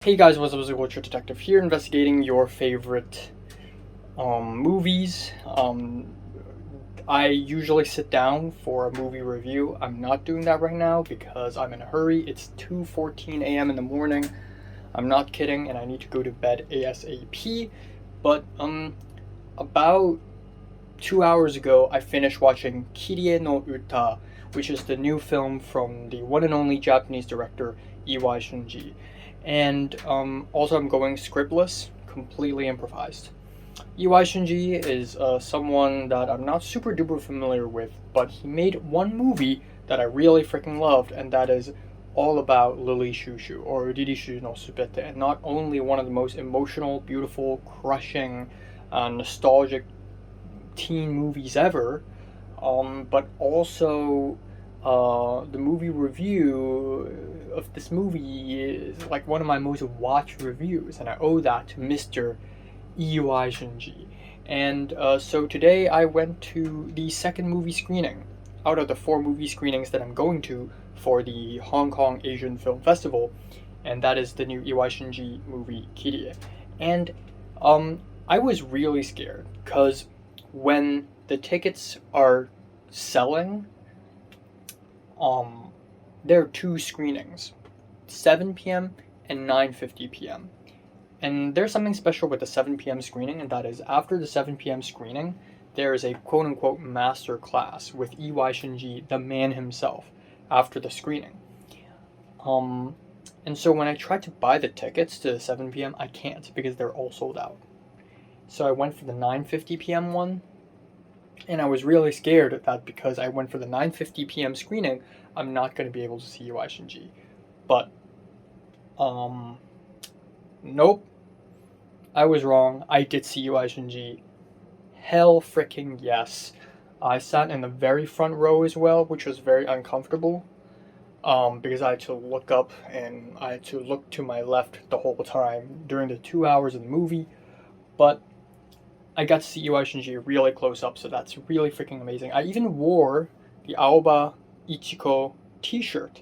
Hey guys, what's up? It's Chou-Chou Detective here, investigating your favorite movies. I usually sit down for a movie review. I'm not doing that right now because I'm in a hurry. It's 2:14 a.m. in the morning. I'm not kidding, and I need to go to bed ASAP. But about 2 hours ago, I finished watching Kirie no Uta, which is the new film from the one and only Japanese director Iwai Shunji. And also, I'm going scriptless, completely improvised. Iwai Shunji is someone that I'm not super duper familiar with, but he made one movie that I really freaking loved, and that is all about Lily Chou-Chou, or Ririshu no Subete, and not only one of the most emotional, beautiful, crushing, nostalgic teen movies ever, but also the movie review of this movie is like one of my most watched reviews, and I owe that to Mr. Iwai Shunji. And so today I went to the second movie screening out of the 4 movie screenings that I'm going to for the Hong Kong Asian Film Festival, and that is the new Iwai Shunji movie Kirie. And I was really scared because when the tickets are selling, there are 2 screenings, 7 p.m. and 9:50 p.m. And there's something special with the 7 p.m. screening, and that is after the 7 p.m. screening, there is a quote-unquote master class with Iwai Shunji, the man himself, after the screening. And so when I tried to buy the tickets to the 7 p.m., I can't because they're all sold out. So I went for the 9:50 p.m. one, and I was really scared that because I went for the 9:50 p.m. screening, I'm not going to be able to see Iwai Shunji. But, nope. I was wrong. I did see Iwai Shunji. Hell freaking yes. I sat in the very front row as well, which was very uncomfortable. Because I had to look up and I had to look to my left the whole time during the 2 hours of the movie. But I got to see Iwai Shunji really close up, so that's really freaking amazing. I even wore the Aoba Ichiko t-shirt.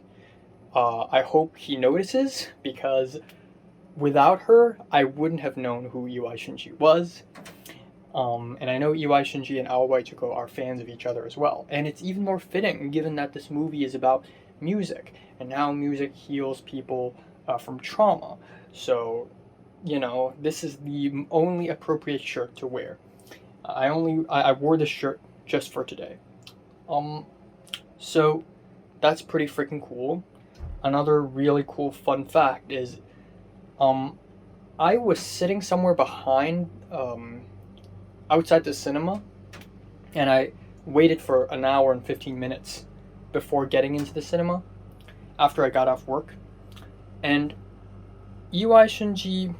I hope he notices, because without her, I wouldn't have known who Iwai Shunji was. And I know Iwai Shunji and Aoba Ichiko are fans of each other as well. And it's even more fitting, given that this movie is about music, and how music heals people from trauma. So, this is the only appropriate shirt to wear. I wore this shirt just for today. So that's pretty freaking cool. Another really cool fun fact is, I was sitting somewhere behind, outside the cinema, and I waited for an hour and 15 minutes before getting into the cinema after I got off work. And Iwai Shunji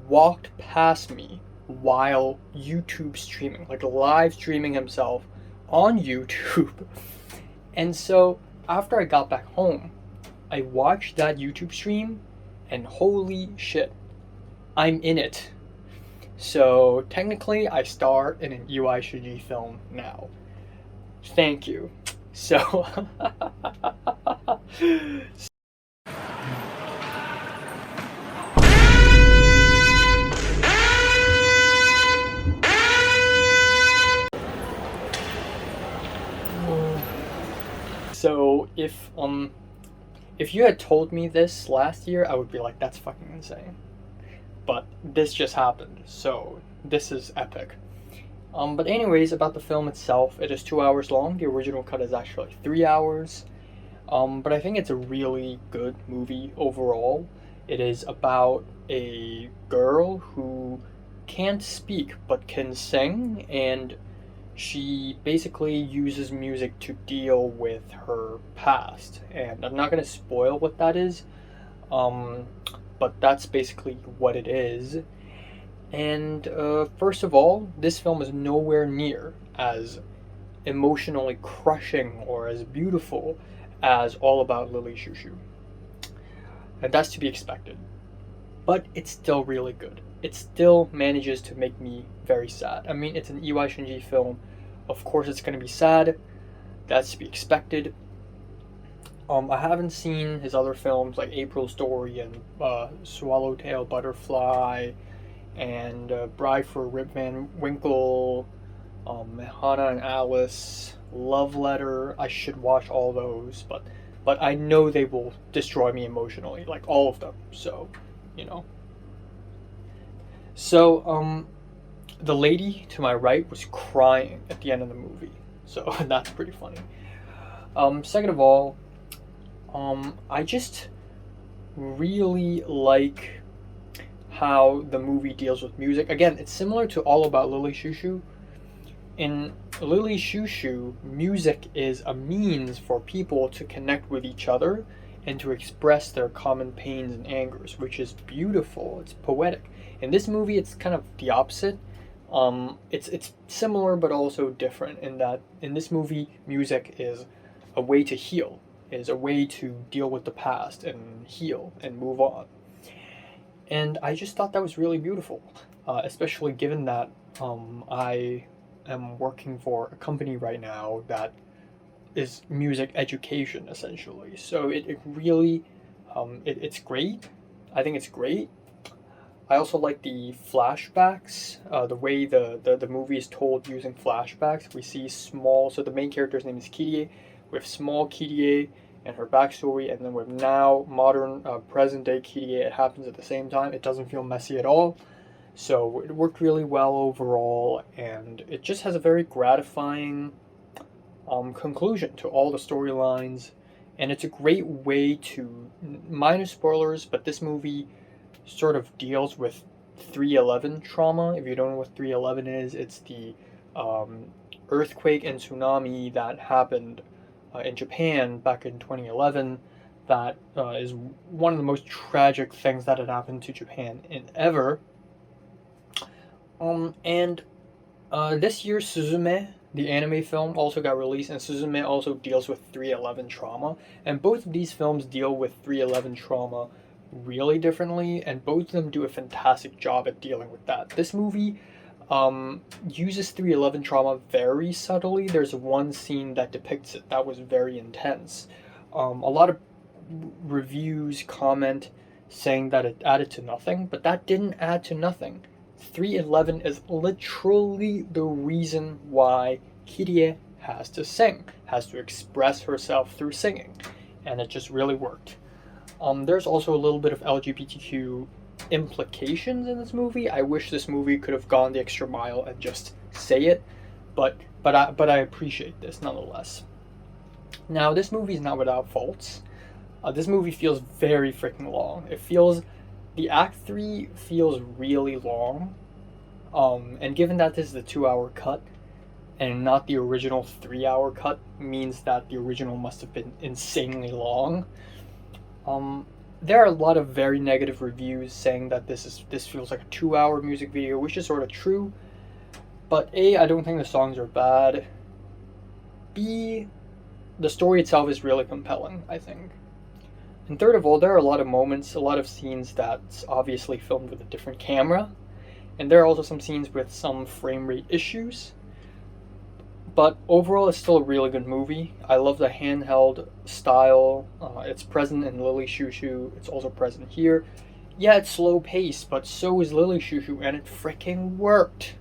walked past me while YouTube streaming, like live streaming himself on YouTube. And so after I got back home, I watched that YouTube stream, and holy shit, I'm in it. So technically I star in an Iwai Shunji film now. Thank you. So So if you had told me this last year, I would be like, that's fucking insane. But this just happened, so this is epic. But anyways, about the film itself, it is 2 hours long. The original cut is actually 3 hours. But I think it's a really good movie overall. It is about a girl who can't speak but can sing, and she basically uses music to deal with her past. And I'm not going to spoil what that is, but that's basically what it is. And first of all, this film is nowhere near as emotionally crushing or as beautiful as All About Lily Chou-Chou. And that's to be expected. But it's still really good. It still manages to make me very sad. I mean, it's an Iwai Shunji film. Of course it's going to be sad. That's to be expected. I haven't seen his other films like April Story and Swallowtail Butterfly and Bride for Rip Van Winkle, Hannah and Alice, Love Letter. I should watch all those, but I know they will destroy me emotionally, like all of them. So, you know. So, the lady to my right was crying at the end of the movie, so that's pretty funny. Second of all, I just really like how the movie deals with music. Again, it's similar to All About Lily Chou-Chou. In Lily Chou-Chou, music is a means for people to connect with each other and to express their common pains and angers, which is beautiful. It's poetic. In this movie, it's kind of the opposite. It's similar but also different in that in this movie, music is a way to heal, is a way to deal with the past and heal and move on. And I just thought that was really beautiful, especially given that I am working for a company right now that is music education essentially. So it really, it's great. I think it's great. I also like the flashbacks, the way the movie is told using flashbacks. We see small, so the main character's name is Kyrie. We have small Kyrie and her backstory, and then with now modern present day Kyrie. It happens at the same time. It doesn't feel messy at all. So it worked really well overall, and it just has a very gratifying conclusion to all the storylines. And it's a great way to, minor spoilers, but this movie sort of deals with 3/11 trauma. If you don't know what 3/11 is, it's the earthquake and tsunami that happened in Japan back in 2011. That is one of the most tragic things that had happened to Japan in ever. And this year, Suzume, the anime film, also got released, and Suzume also deals with 3/11 trauma. And both of these films deal with 3/11 trauma really differently, and both of them do a fantastic job at dealing with that. This movie uses 3/11 trauma very subtly. There's one scene that depicts it that was very intense. A lot of reviews comment saying that it added to nothing, but that didn't add to nothing. 3/11 is literally the reason why Kyrie has to sing, has to express herself through singing, and it just really worked. There's also a little bit of LGBTQ implications in this movie. I wish this movie could have gone the extra mile and just say it, but I appreciate this nonetheless. Now, this movie is not without faults. This movie feels very freaking long. The Act 3 feels really long, and given that this is the 2-hour cut and not the original 3-hour cut, means that the original must have been insanely long. There are a lot of very negative reviews saying that this feels like a 2-hour music video, which is sort of true. But A, I don't think the songs are bad. B, the story itself is really compelling, I think. And third of all, there are a lot of moments, a lot of scenes that's obviously filmed with a different camera. And there are also some scenes with some frame rate issues. But overall, it's still a really good movie. I love the handheld style. It's present in Lily Chou-Chou. It's also present here. Yeah, it's slow paced, but so is Lily Chou-Chou, and it freaking worked.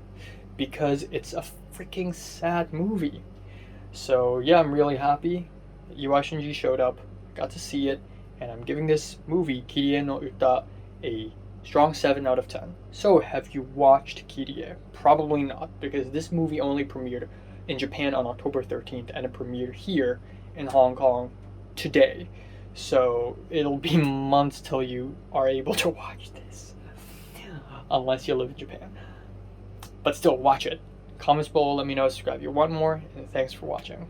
Because it's a freaking sad movie. So yeah, I'm really happy. Iwai Shunji showed up, got to see it, and I'm giving this movie, Kirie no Uta, a strong 7 out of 10. So have you watched Kyrie? Probably not, because this movie only premiered in Japan on October 13th, and it premiered here in Hong Kong today. So it'll be months till you are able to watch this, unless you live in Japan. But still, watch it. Comments below, let me know, subscribe if you want more, and thanks for watching.